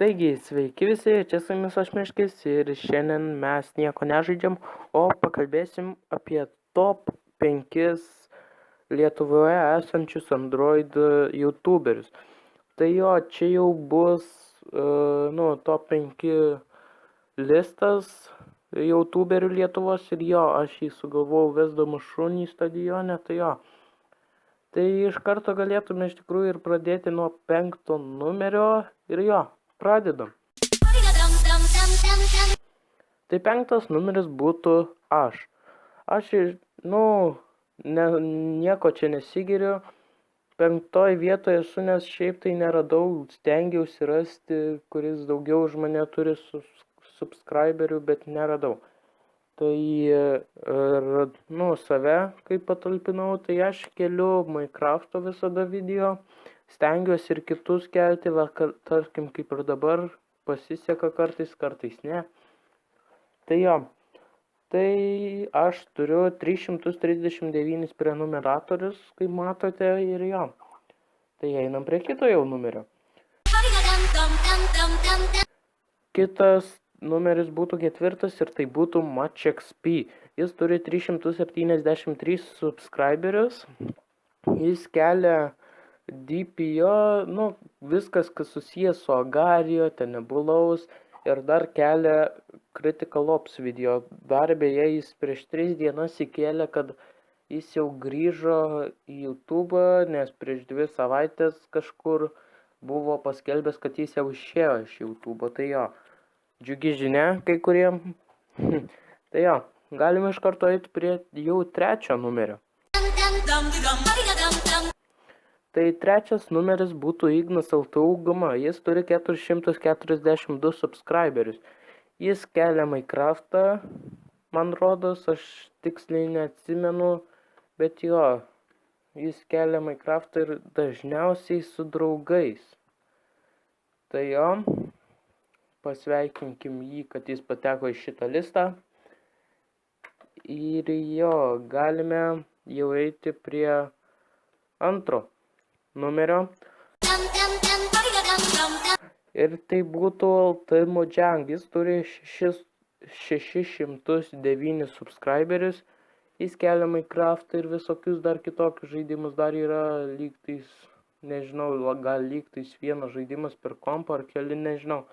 Taigi, sveiki visi, čia su jumis aš Miškis ir šiandien mes nieko nežaidžiam, o pakalbėsim apie top 5 Lietuvoje esančius Android YouTuberius. Tai jo, čia jau bus, top 5 listas YouTuberių Lietuvos ir jo, aš jį sugalvojau vesdamas šunį stadione, tai jo. Tai iš karto galėtume iš tikrųjų ir pradėti nuo 5 numerio ir jo. Pradedam. Tai 5 numeris būtų aš. Aš, nieko čia nesigiriu. 5 vietoje esu, nes šiaip tai neradau, stengiausi rasti, kuris daugiau už mane turi subscriberių, bet neradau. Tai, save, kaip patalpinau, tai aš keliu Minecraft'o visada video. Stengiuosi ir kitus kelti, tarkim, kaip ir dabar, pasiseka kartais ne. Tai jo, tai aš turiu 339 prenumeratorius, kaip matote, ir jo. Tai einam prie kito jau numerio. Kitas numeris būtų 4 ir tai būtų MuchXP. Jis turi 373 subscriberius. Jis kelia DPO, viskas, kas susijęs su Agario, Tenebulaus ir dar kelia Critical Ops video. Dar beje, jis prieš 3 dienas įkėlė, kad jis jau grįžo į YouTube, nes prieš 2 savaitės kažkur buvo paskelbęs, kad jis jau išėjo iš YouTube. Tai jo, džiugi žinia kai kuriem. Tai jo, galime iš karto eiti prie jau 3 numerio. Tai 3 numeris būtų Ignas LTU-GM, jis turi 442 subscriberius. Jis kelia Minecraft'ą, man rodos, aš tiksliai neatsimenu, bet jo, jis kelia Minecraft'ą ir dažniausiai su draugais. Tai jo, pasveikinkim jį, kad jis pateko į šitą listą. Ir jo, galime jau eiti prie 2 numerio. Ir tai būtų LT Mojang. Jis turi 609 subscriberius. Jis kelia Minecraft'ą ir visokius dar kitokius žaidimus. Dar yra lygtais, nežinau, gal lygtais vienas žaidimas per kompą ar keli, nežinau.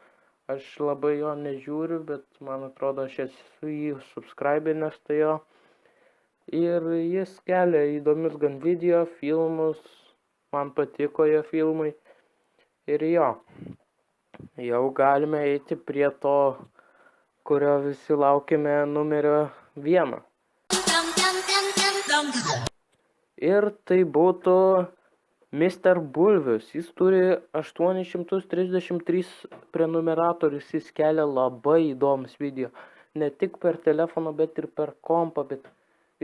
Aš labai jo nežiūriu, bet man atrodo, aš esu jį subscribinęs, tai jo. Ir jis kelia įdomius gan video, filmus. Man patiko jo filmai. Ir jo, jau galime eiti prie to, kurio visi laukime, numerio 1. Ir tai būtų Mr. Bulvius. Jis turi 833 prenumeratorius. Jis kelia labai įdomus video. Ne tik per telefoną, bet ir per kompą. Bet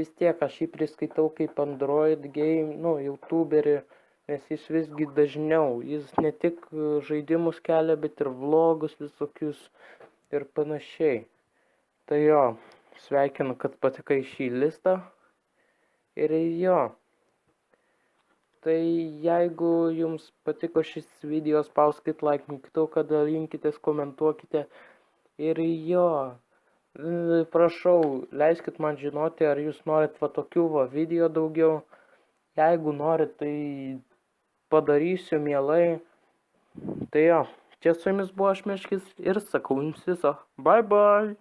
vis tiek aš jį priskaitau kaip Android game, YouTuberį. Nes jis visgi dažniau, jis ne tik žaidimus kelia, bet ir vlogus visokius ir panašiai. Tai jo, sveikinu, kad patekai šį listą. Ir jo, tai jeigu jums patiko šis video, spauskit like mygtuką, dalinkitės, komentuokite. Ir jo, prašau, leiskit man žinoti, ar jūs norit tokių video daugiau. Jeigu norit, tai padarysiu mielai. Tai jo, čia su jumis buvo aš Miškis ir sakau jums viso. Bye bye.